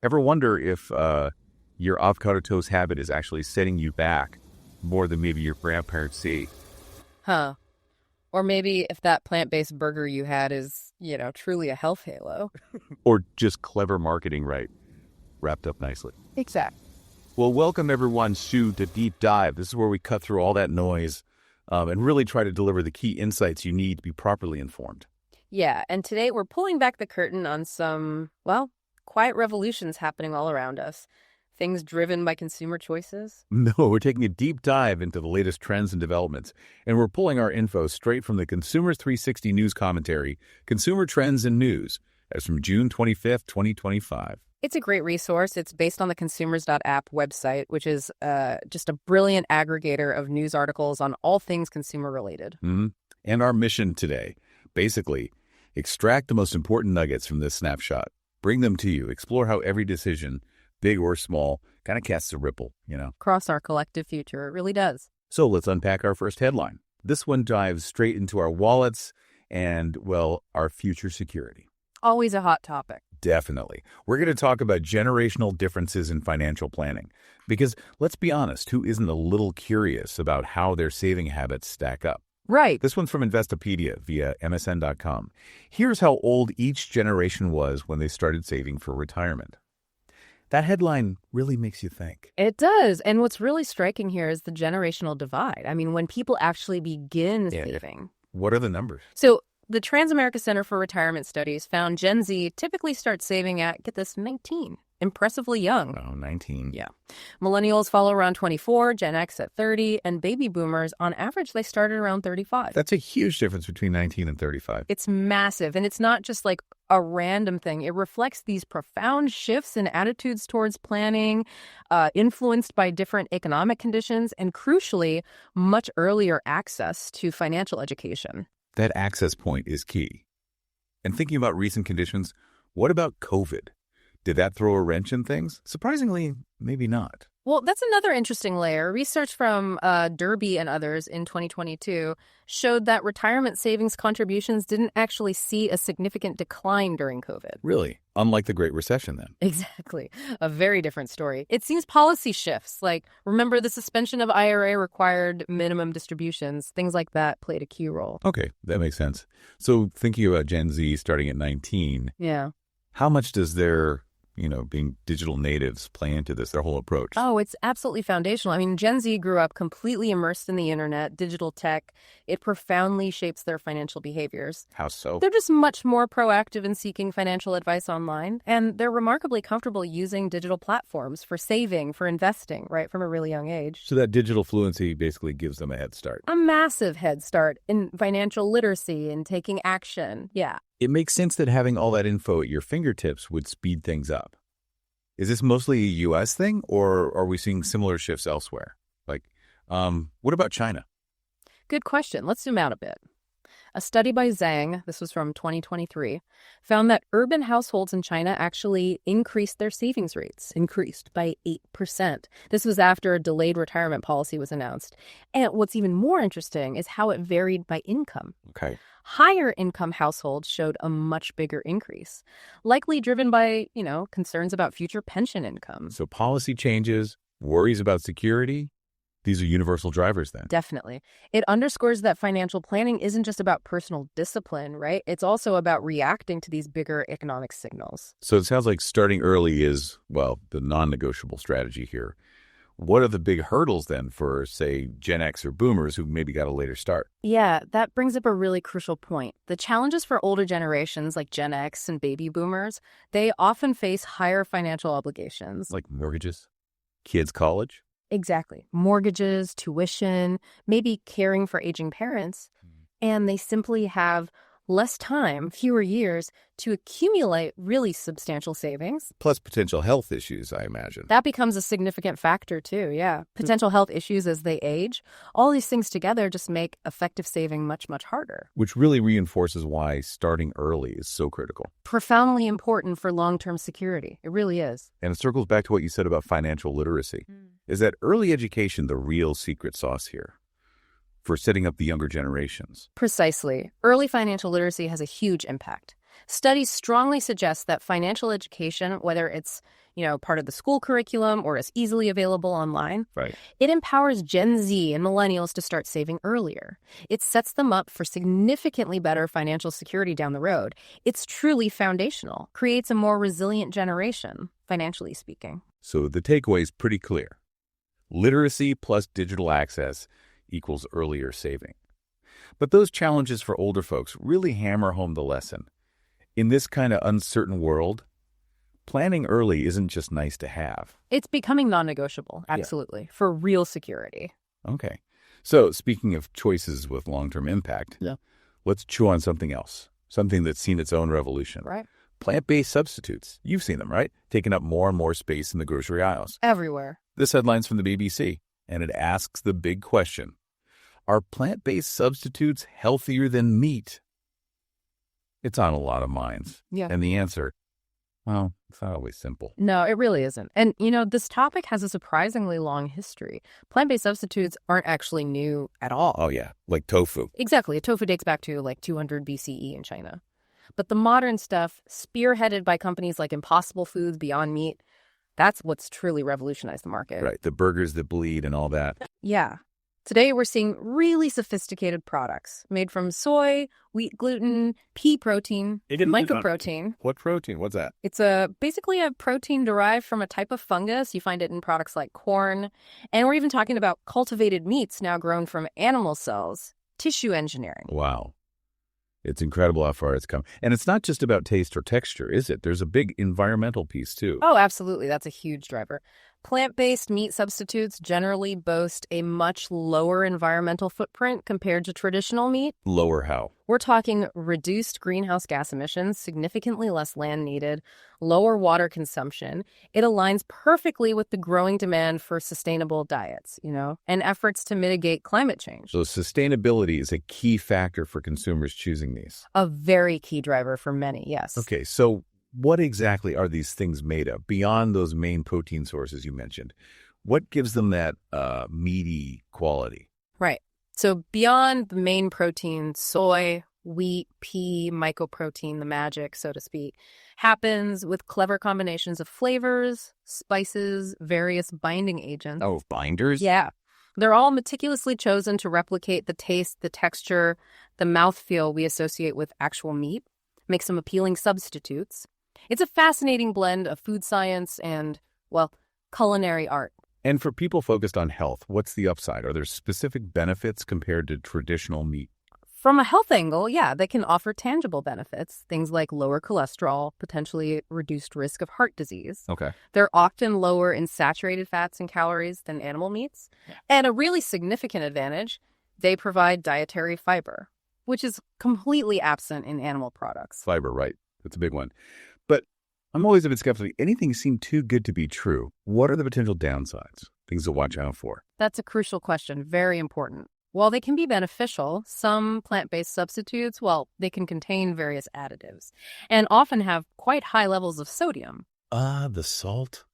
Ever wonder if your avocado toast habit is actually setting you back more than maybe your grandparents see? Huh. Or maybe if that plant-based burger you had is, truly a health halo. Or just clever marketing, right? Wrapped up nicely. Exactly. Well, welcome everyone to the Deep Dive. This is where we cut through all that noise and really try to deliver the key insights you need to be properly informed. Yeah, and today we're pulling back the curtain on some, quiet revolutions happening all around us. Things driven by consumer choices. No, we're taking a deep dive into the latest trends and developments, and we're pulling our info straight from the Consumer 360 News Commentary, Consumer Trends and News. That's from June 25th, 2025. It's a great resource. It's based on the consumers.app website, which is just a brilliant aggregator of news articles on all things consumer related. Mm-hmm. And our mission today, basically, extract the most important nuggets from this snapshot, bring them to you, explore how every decision, big or small, kind of casts a ripple, Across our collective future, it really does. So let's unpack our first headline. This one dives straight into our wallets and, our future security. Always a hot topic. Definitely. We're going to talk about generational differences in financial planning. Because let's be honest, who isn't a little curious about how their saving habits stack up? Right. This one's from Investopedia via MSN.com. Here's how old each generation was when they started saving for retirement. That headline really makes you think. It does. And what's really striking here is the generational divide. I mean, when people actually begin saving. What are the numbers? So the Transamerica Center for Retirement Studies found Gen Z typically starts saving at, get this, 19. Impressively young. Oh, 19. Yeah. Millennials follow around 24, Gen X at 30, and baby boomers, on average, they started around 35. That's a huge difference between 19 and 35. It's massive, and it's not just like a random thing. It reflects these profound shifts in attitudes towards planning, influenced by different economic conditions, and crucially, much earlier access to financial education. That access point is key. And thinking about recent conditions, what about COVID? Did that throw a wrench in things? Surprisingly, maybe not. Well, that's another interesting layer. Research from Derby and others in 2022 showed that retirement savings contributions didn't actually see a significant decline during COVID. Really? Unlike the Great Recession, then? Exactly. A very different story. It seems policy shifts, like, remember the suspension of IRA required minimum distributions, things like that played a key role. Okay, that makes sense. So thinking about Gen Z starting at 19, how much does their being digital natives play into this, their whole approach? Oh, it's absolutely foundational. I mean, Gen Z grew up completely immersed in the internet, digital tech. It profoundly shapes their financial behaviors. How so? They're just much more proactive in seeking financial advice online, and they're remarkably comfortable using digital platforms for saving, for investing, right from a really young age. So that digital fluency basically gives them a head start. A massive head start in financial literacy and taking action. Yeah. It makes sense that having all that info at your fingertips would speed things up. Is this mostly a U.S. thing, or are we seeing similar shifts elsewhere? What about China? Good question. Let's zoom out a bit. A study by Zhang, this was from 2023, found that urban households in China actually increased their savings rates, increased by 8%. This was after a delayed retirement policy was announced. And what's even more interesting is how it varied by income. Okay. Higher income households showed a much bigger increase, likely driven by, concerns about future pension income. So policy changes, worries about security, these are universal drivers then. Definitely. It underscores that financial planning isn't just about personal discipline, right? It's also about reacting to these bigger economic signals. So it sounds like starting early is, the non-negotiable strategy here. What are the big hurdles then for, say, Gen X or boomers who maybe got a later start? Yeah, that brings up a really crucial point. The challenges for older generations like Gen X and baby boomers, they often face higher financial obligations. Like mortgages, kids' college? Exactly. Mortgages, tuition, maybe caring for aging parents. And they simply have less time, fewer years, to accumulate really substantial savings. Plus potential health issues, I imagine. That becomes a significant factor too, yeah. Potential health issues as they age. All these things together just make effective saving much, much harder. Which really reinforces why starting early is so critical. Profoundly important for long-term security. It really is. And it circles back to what you said about financial literacy. Is that early education the real secret sauce here for setting up the younger generations? Precisely. Early financial literacy has a huge impact. Studies strongly suggest that financial education, whether it's, part of the school curriculum or is easily available online. Right. It empowers Gen Z and millennials to start saving earlier. It sets them up for significantly better financial security down the road. It's truly foundational, creates a more resilient generation, financially speaking. So the takeaway is pretty clear. Literacy plus digital access equals earlier saving. But those challenges for older folks really hammer home the lesson. In this kind of uncertain world, planning early isn't just nice to have. It's becoming non-negotiable, absolutely, for real security. Okay. So speaking of choices with long-term impact, let's chew on something else, something that's seen its own revolution. Right. Plant-based substitutes. You've seen them, right? Taking up more and more space in the grocery aisles. Everywhere. This headline's from the BBC, and it asks the big question. Are plant-based substitutes healthier than meat? It's on a lot of minds. Yeah. And the answer, well, it's not always simple. No, it really isn't. And, this topic has a surprisingly long history. Plant-based substitutes aren't actually new at all. Oh, yeah, like tofu. Exactly. Tofu dates back to like 200 BCE in China. But the modern stuff, spearheaded by companies like Impossible Foods, Beyond Meat, that's what's truly revolutionized the market. Right, the burgers that bleed and all that. Yeah. Today, we're seeing really sophisticated products made from soy, wheat gluten, pea protein, mycoprotein. What protein? What's that? It's basically a protein derived from a type of fungus. You find it in products like corn. And we're even talking about cultivated meats now grown from animal cells, tissue engineering. Wow. It's incredible how far it's come. And it's not just about taste or texture, is it? There's a big environmental piece, too. Oh, absolutely. That's a huge driver. Plant-based meat substitutes generally boast a much lower environmental footprint compared to traditional meat. Lower how? We're talking reduced greenhouse gas emissions, significantly less land needed, lower water consumption. It aligns perfectly with the growing demand for sustainable diets, and efforts to mitigate climate change. So sustainability is a key factor for consumers choosing these. A very key driver for many, yes. Okay, so what exactly are these things made of, beyond those main protein sources you mentioned? What gives them that meaty quality? Right. So beyond the main protein, soy, wheat, pea, mycoprotein, the magic, so to speak, happens with clever combinations of flavors, spices, various binding agents. Oh, binders? Yeah. They're all meticulously chosen to replicate the taste, the texture, the mouthfeel we associate with actual meat, make some appealing substitutes. It's a fascinating blend of food science and, culinary art. And for people focused on health, what's the upside? Are there specific benefits compared to traditional meat? From a health angle, they can offer tangible benefits, things like lower cholesterol, potentially reduced risk of heart disease. Okay. They're often lower in saturated fats and calories than animal meats. And a really significant advantage, they provide dietary fiber, which is completely absent in animal products. Fiber, right. That's a big one. But I'm always a bit skeptical. Anything seems too good to be true. What are the potential downsides? Things to watch out for? That's a crucial question. Very important. While they can be beneficial, some plant-based substitutes, they can contain various additives and often have quite high levels of sodium. The salt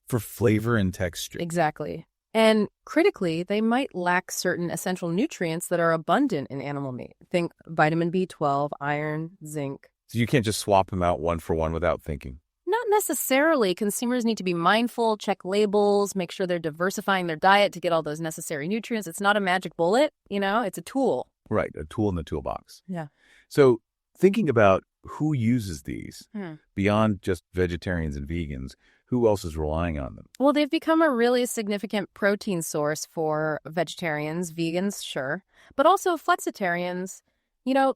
for flavor and texture. Exactly. And critically, they might lack certain essential nutrients that are abundant in animal meat. Think vitamin B12, iron, zinc. So you can't just swap them out one for one without thinking. Not necessarily. Consumers need to be mindful, check labels, make sure they're diversifying their diet to get all those necessary nutrients. It's not a magic bullet, it's a tool. Right, a tool in the toolbox. Yeah. So thinking about who uses these, beyond just vegetarians and vegans, who else is relying on them? Well, they've become a really significant protein source for vegetarians, vegans, sure, but also flexitarians,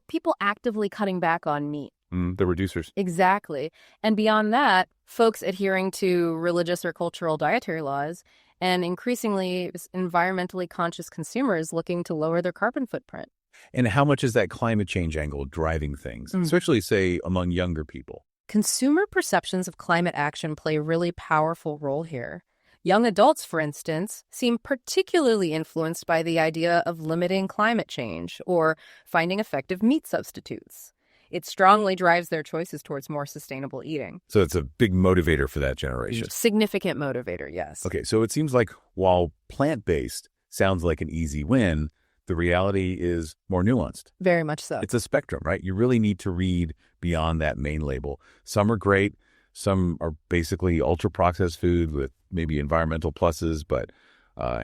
people actively cutting back on meat. The reducers. Exactly. And beyond that, folks adhering to religious or cultural dietary laws, and increasingly environmentally conscious consumers looking to lower their carbon footprint. And how much is that climate change angle driving things, especially, say, among younger people? Consumer perceptions of climate action play a really powerful role here. Young adults, for instance, seem particularly influenced by the idea of limiting climate change or finding effective meat substitutes. It strongly drives their choices towards more sustainable eating. So it's a big motivator for that generation. Significant motivator, yes. Okay, so it seems like while plant-based sounds like an easy win, the reality is more nuanced. Very much so. It's a spectrum, right? You really need to read beyond that main label. Some are great, Some are basically ultra-processed food with maybe environmental pluses, but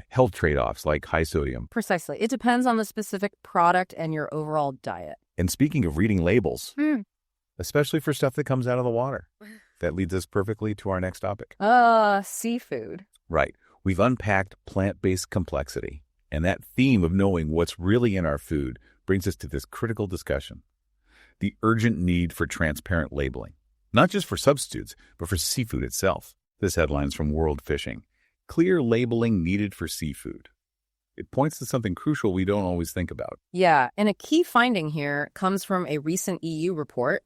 health trade-offs like high sodium. Precisely. It depends on the specific product and your overall diet. And speaking of reading labels, especially for stuff that comes out of the water, that leads us perfectly to our next topic. Seafood. Right. We've unpacked plant-based complexity, and that theme of knowing what's really in our food brings us to this critical discussion: the urgent need for transparent labeling, not just for substitutes, but for seafood itself. This headline's from World Fishing. Clear labeling needed for seafood. It points to something crucial we don't always think about. Yeah, and a key finding here comes from a recent EU report.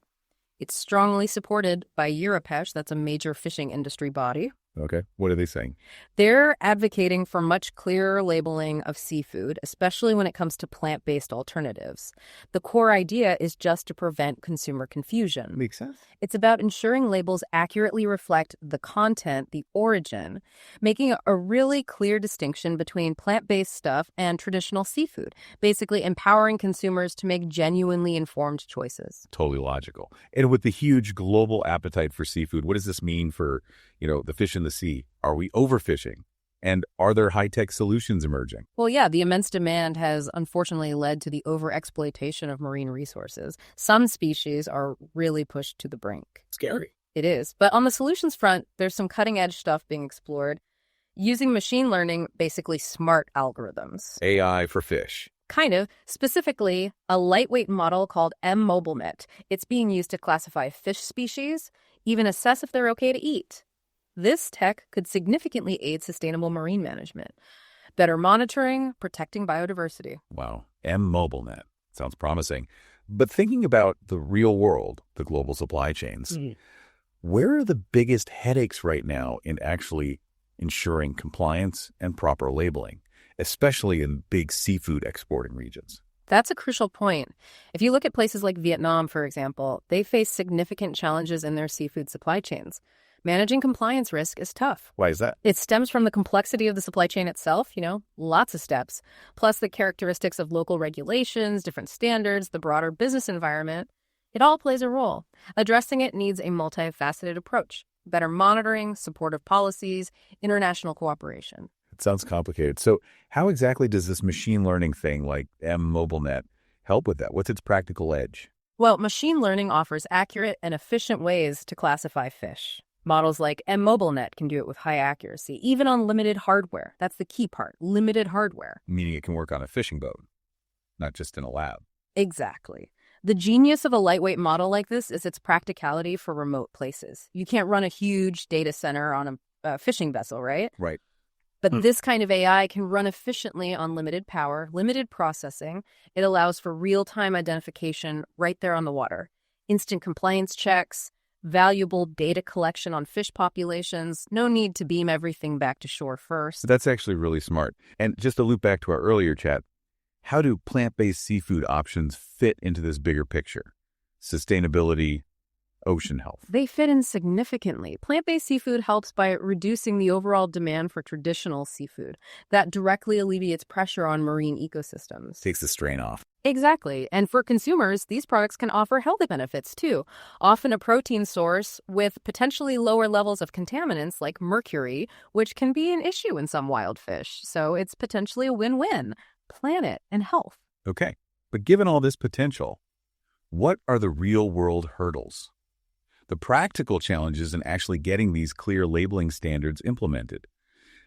It's strongly supported by Europesh, that's a major fishing industry body. Okay, what are they saying? They're advocating for much clearer labeling of seafood, especially when it comes to plant-based alternatives. The core idea is just to prevent consumer confusion. Makes sense. It's about ensuring labels accurately reflect the content, the origin, making a really clear distinction between plant-based stuff and traditional seafood, basically empowering consumers to make genuinely informed choices. Totally logical. And with the huge global appetite for seafood, what does this mean for, the fish in the sea? Are we overfishing? And are there high-tech solutions emerging? Well, yeah, the immense demand has unfortunately led to the overexploitation of marine resources. Some species are really pushed to the brink. Scary. It is. But on the solutions front, there's some cutting-edge stuff being explored using machine learning, basically smart algorithms. AI for fish. Kind of. Specifically, a lightweight model called MMobileNet. It's being used to classify fish species, even assess if they're okay to eat. This tech could significantly aid sustainable marine management, better monitoring, protecting biodiversity. Wow. MMobileNet. Sounds promising. But thinking about the real world, the global supply chains, where are the biggest headaches right now in actually ensuring compliance and proper labeling, especially in big seafood exporting regions? That's a crucial point. If you look at places like Vietnam, for example, they face significant challenges in their seafood supply chains. Managing compliance risk is tough. Why is that? It stems from the complexity of the supply chain itself, lots of steps, plus the characteristics of local regulations, different standards, the broader business environment. It all plays a role. Addressing it needs a multifaceted approach: better monitoring, supportive policies, international cooperation. It sounds complicated. So how exactly does this machine learning thing like MMobileNet help with that? What's its practical edge? Well, machine learning offers accurate and efficient ways to classify fish. Models like MMobileNet can do it with high accuracy, even on limited hardware. That's the key part, limited hardware. Meaning it can work on a fishing boat, not just in a lab. Exactly. The genius of a lightweight model like this is its practicality for remote places. You can't run a huge data center on a fishing vessel, right? Right. But this kind of AI can run efficiently on limited power, limited processing. It allows for real-time identification right there on the water, instant compliance checks, valuable data collection on fish populations. No need to beam everything back to shore first. That's actually really smart. And just to loop back to our earlier chat, how do plant-based seafood options fit into this bigger picture? Sustainability, ocean health. They fit in significantly. Plant-based seafood helps by reducing the overall demand for traditional seafood. That directly alleviates pressure on marine ecosystems. Takes the strain off. Exactly. And for consumers, these products can offer health benefits too. Often a protein source with potentially lower levels of contaminants like mercury, which can be an issue in some wild fish. So it's potentially a win-win. Planet and health. Okay. But given all this potential, what are the real-world hurdles? The practical challenges in actually getting these clear labeling standards implemented,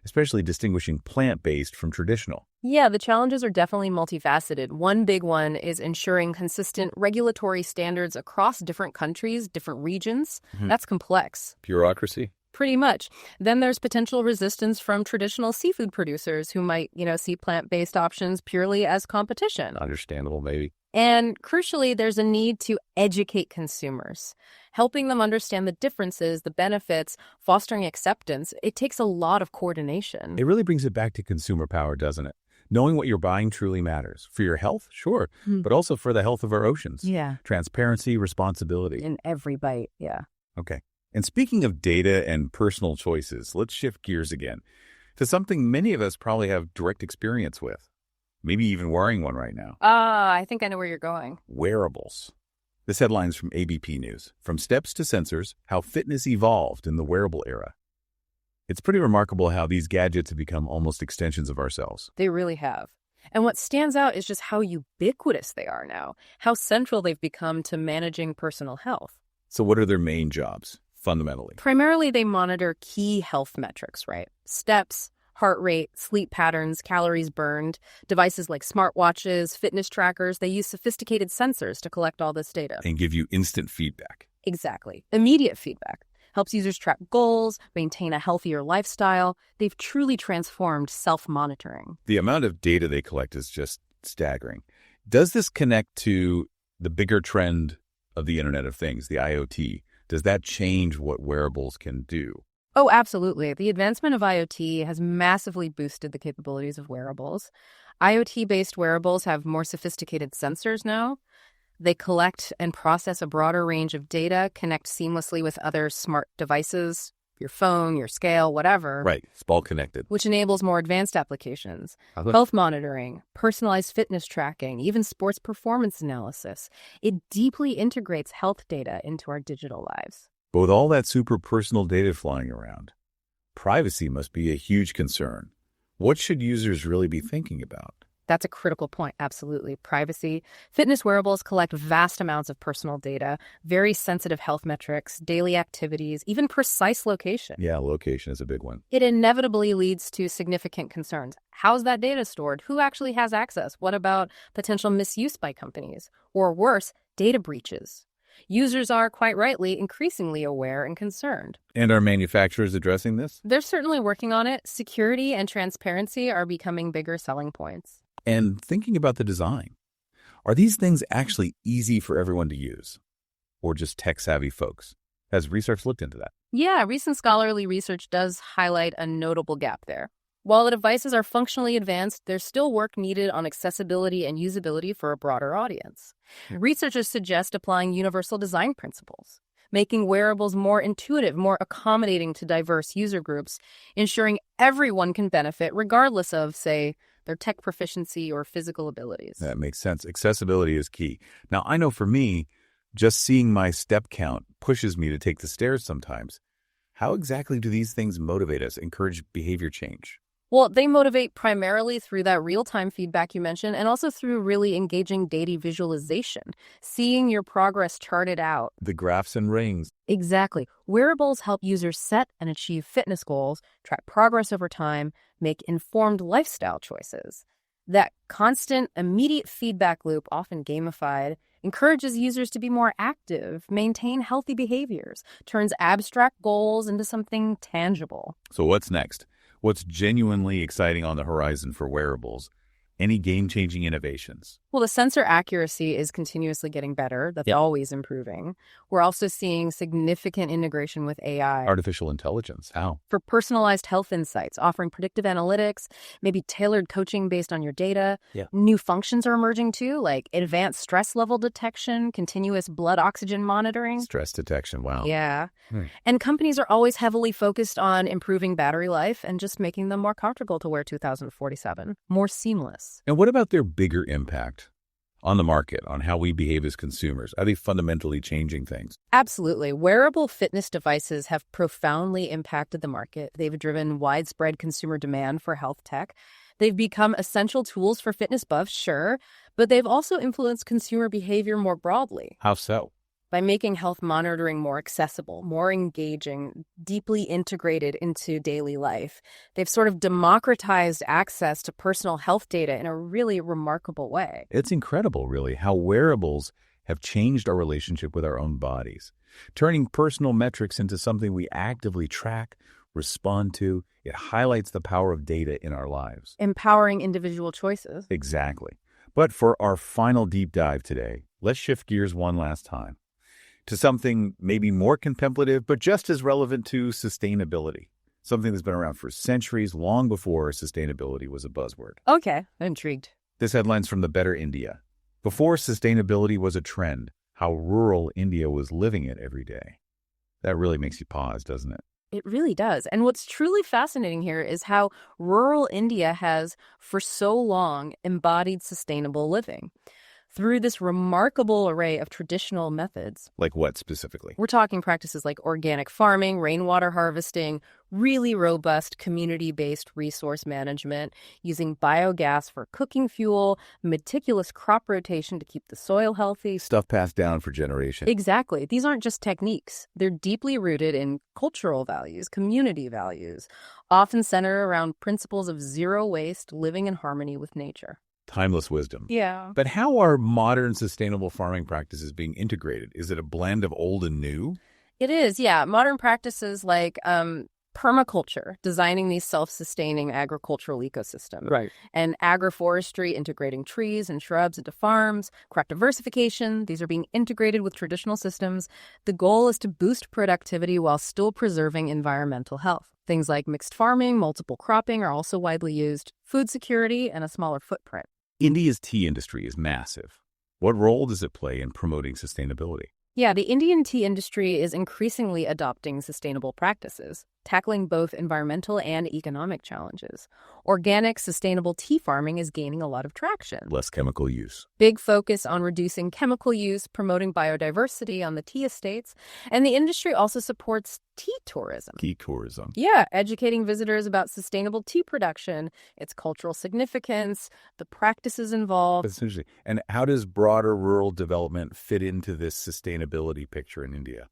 especially distinguishing plant-based from traditional. Yeah, the challenges are definitely multifaceted. One big one is ensuring consistent regulatory standards across different countries, different regions. That's complex. Bureaucracy? Pretty much. Then there's potential resistance from traditional seafood producers who might, see plant-based options purely as competition. Understandable, maybe. And crucially, there's a need to educate consumers, helping them understand the differences, the benefits, fostering acceptance. It takes a lot of coordination. It really brings it back to consumer power, doesn't it? Knowing what you're buying truly matters. For your health, sure, but also for the health of our oceans. Yeah. Transparency, responsibility. In every bite, yeah. Okay. And speaking of data and personal choices, let's shift gears again to something many of us probably have direct experience with. Maybe even wearing one right now. I think I know where you're going. Wearables. This headline's from ABP News. From steps to sensors, how fitness evolved in the wearable era. It's pretty remarkable how these gadgets have become almost extensions of ourselves. They really have. And what stands out is just how ubiquitous they are now, how central they've become to managing personal health. So what are their main jobs, fundamentally? Primarily, they monitor key health metrics, right? Steps, heart rate, sleep patterns, calories burned. Devices like smartwatches, fitness trackers, they use sophisticated sensors to collect all this data. And give you instant feedback. Exactly. Immediate feedback. Helps users track goals, maintain a healthier lifestyle. They've truly transformed self-monitoring. The amount of data they collect is just staggering. Does this connect to the bigger trend of the Internet of Things, the IoT? Does that change what wearables can do? Oh, absolutely. The advancement of IoT has massively boosted the capabilities of wearables. IoT-based wearables have more sophisticated sensors now. They collect and process a broader range of data, connect seamlessly with other smart devices, your phone, your scale, whatever. Right, it's all connected. Which enables more advanced applications, health monitoring, personalized fitness tracking, even sports performance analysis. It deeply integrates health data into our digital lives. But with all that super personal data flying around, privacy must be a huge concern. What should users really be thinking about? That's a critical point, absolutely. Privacy. Fitness wearables collect vast amounts of personal data, very sensitive health metrics, daily activities, even precise location. Yeah, location is a big one. It inevitably leads to significant concerns. How's that data stored? Who actually has access? What about potential misuse by companies? Or worse, data breaches. Users are, quite rightly, increasingly aware and concerned. And are manufacturers addressing this? They're certainly working on it. Security and transparency are becoming bigger selling points. And thinking about the design, are these things actually easy for everyone to use? Or just tech-savvy folks? Has research looked into that? Yeah, recent scholarly research does highlight a notable gap there. While the devices are functionally advanced, there's still work needed on accessibility and usability for a broader audience. Researchers suggest applying universal design principles, making wearables more intuitive, more accommodating to diverse user groups, ensuring everyone can benefit regardless of, say, their tech proficiency or physical abilities. That makes sense. Accessibility is key. Now, I know for me, just seeing my step count pushes me to take the stairs sometimes. How exactly do these things motivate us, encourage behavior change? Well, they motivate primarily through that real-time feedback you mentioned, and also through really engaging data visualization, seeing your progress charted out. The graphs and rings. Exactly. Wearables help users set and achieve fitness goals, track progress over time, make informed lifestyle choices. That constant, immediate feedback loop, often gamified, encourages users to be more active, maintain healthy behaviors, turns abstract goals into something tangible. So what's next? What's genuinely exciting on the horizon for wearables? Any game-changing innovations? Well, the sensor accuracy is continuously getting better. That's always improving. We're also seeing significant integration with AI. Artificial intelligence. How? For personalized health insights, offering predictive analytics, maybe tailored coaching based on your data. Yeah. New functions are emerging too, like advanced stress level detection, continuous blood oxygen monitoring. Stress detection. Wow. Yeah. And companies are always heavily focused on improving battery life and just making them more comfortable to wear 2047, more seamless. And what about their bigger impact on the market, on how we behave as consumers? Are they fundamentally changing things? Absolutely. Wearable fitness devices have profoundly impacted the market. They've driven widespread consumer demand for health tech. They've become essential tools for fitness buffs, sure, but they've also influenced consumer behavior more broadly. How so? By making health monitoring more accessible, more engaging, deeply integrated into daily life. They've sort of democratized access to personal health data in a really remarkable way. It's incredible, really, how wearables have changed our relationship with our own bodies, turning personal metrics into something we actively track, respond to. It highlights the power of data in our lives. Empowering individual choices. Exactly. But for our final deep dive today, let's shift gears one last time to something maybe more contemplative, but just as relevant to sustainability. Something that's been around for centuries, long before sustainability was a buzzword. Okay, I'm intrigued. This headline's from the Better India. Before sustainability was a trend, how rural India was living it every day. That really makes you pause, doesn't it? It really does. And what's truly fascinating here is how rural India has, for so long, embodied sustainable living. through this remarkable array of traditional methods. Like what specifically? We're talking practices like organic farming, rainwater harvesting, really robust community-based resource management, using biogas for cooking fuel, meticulous crop rotation to keep the soil healthy. Stuff passed down for generations. Exactly. These aren't just techniques. They're deeply rooted in cultural values, community values, often centered around principles of zero waste, living in harmony with nature. Timeless wisdom. Yeah. But how are modern sustainable farming practices being integrated? Is it a blend of old and new? It is, yeah. Modern practices like permaculture, designing these self-sustaining agricultural ecosystems. Right. And agroforestry, integrating trees and shrubs into farms. Crop diversification, these are being integrated with traditional systems. The goal is to boost productivity while still preserving environmental health. Things like mixed farming, multiple cropping are also widely used. Food security and a smaller footprint. India's tea industry is massive. What role does it play in promoting sustainability? Yeah, the Indian tea industry is increasingly adopting sustainable practices, tackling both environmental and economic challenges. Organic, sustainable tea farming is gaining a lot of traction. Less chemical use. Big focus on reducing chemical use, promoting biodiversity on the tea estates, and the industry also supports tea tourism. Tea tourism. Yeah, educating visitors about sustainable tea production, its cultural significance, the practices involved. That's interesting. And how does broader rural development fit into this sustainability picture in India?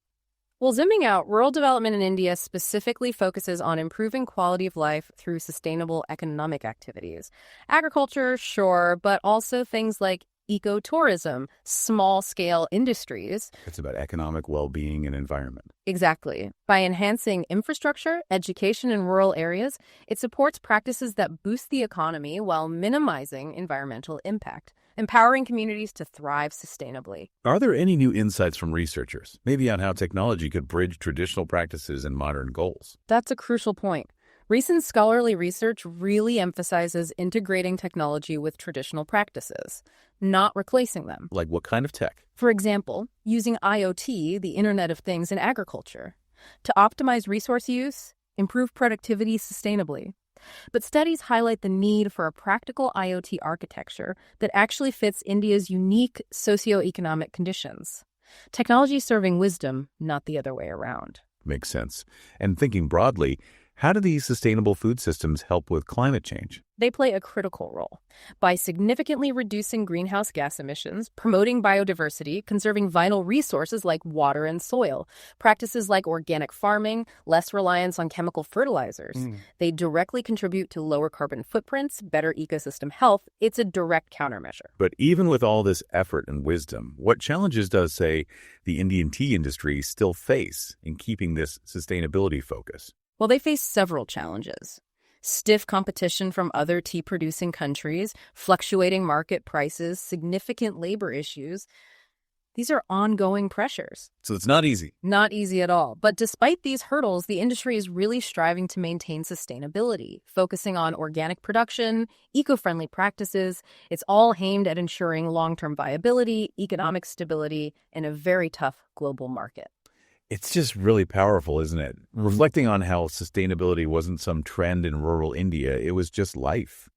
Well, zooming out, rural development in India specifically focuses on improving quality of life through sustainable economic activities. Agriculture, sure, but also things like ecotourism, small-scale industries. It's about economic well-being and environment. Exactly. By enhancing infrastructure, education in rural areas, it supports practices that boost the economy while minimizing environmental impact, empowering communities to thrive sustainably. Are there any new insights from researchers, maybe on how technology could bridge traditional practices and modern goals? That's a crucial point. Recent scholarly research really emphasizes integrating technology with traditional practices, not replacing them. Like what kind of tech? For example, using IoT, the Internet of Things, in agriculture to optimize resource use, improve productivity sustainably. But studies highlight the need for a practical IoT architecture that actually fits India's unique socioeconomic conditions. Technology serving wisdom, not the other way around. Makes sense. And thinking broadly, how do these sustainable food systems help with climate change? They play a critical role by significantly reducing greenhouse gas emissions, promoting biodiversity, conserving vital resources like water and soil, practices like organic farming, less reliance on chemical fertilizers. They directly contribute to lower carbon footprints, better ecosystem health. It's a direct countermeasure. But even with all this effort and wisdom, what challenges does, say, the Indian tea industry still face in keeping this sustainability focus? Well, they face several challenges. Stiff competition from other tea-producing countries, fluctuating market prices, significant labor issues. These are ongoing pressures. So it's not easy. Not easy at all. But despite these hurdles, the industry is really striving to maintain sustainability, focusing on organic production, eco-friendly practices. It's all aimed at ensuring long-term viability, economic stability in a very tough global market. It's just really powerful, isn't it? Reflecting on how sustainability wasn't some trend in rural India, it was just life,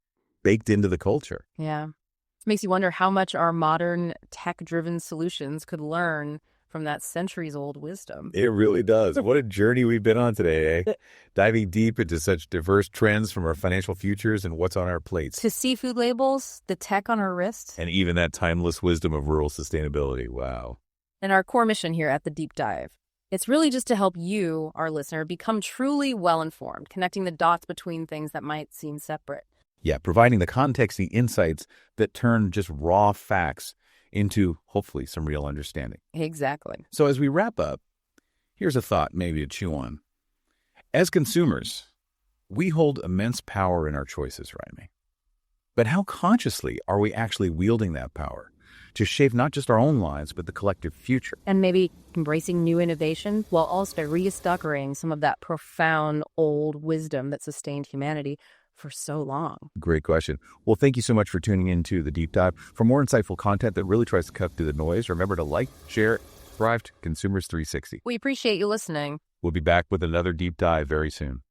baked into the culture. Yeah. It makes you wonder how much our modern tech-driven solutions could learn from that centuries-old wisdom. It really does. What a journey we've been on today, eh? Diving deep into such diverse trends from our financial futures and what's on our plates. To seafood labels, the tech on our wrists. And even that timeless wisdom of rural sustainability. Wow. And our core mission here at The Deep Dive. It's really just to help you, our listener, become truly well-informed, connecting the dots between things that might seem separate. Yeah, providing the context, the insights that turn just raw facts into, hopefully, some real understanding. Exactly. So as we wrap up, here's a thought maybe to chew on. As consumers, we hold immense power in our choices, right, May? But how consciously are we actually wielding that power to shape not just our own lives, but the collective future? And maybe embracing new innovation while also rediscovering some of that profound old wisdom that sustained humanity for so long. Great question. Well, thank you so much for tuning into The Deep Dive. For more insightful content that really tries to cut through the noise, remember to like, share, subscribe to Consumers 360. We appreciate you listening. We'll be back with another Deep Dive very soon.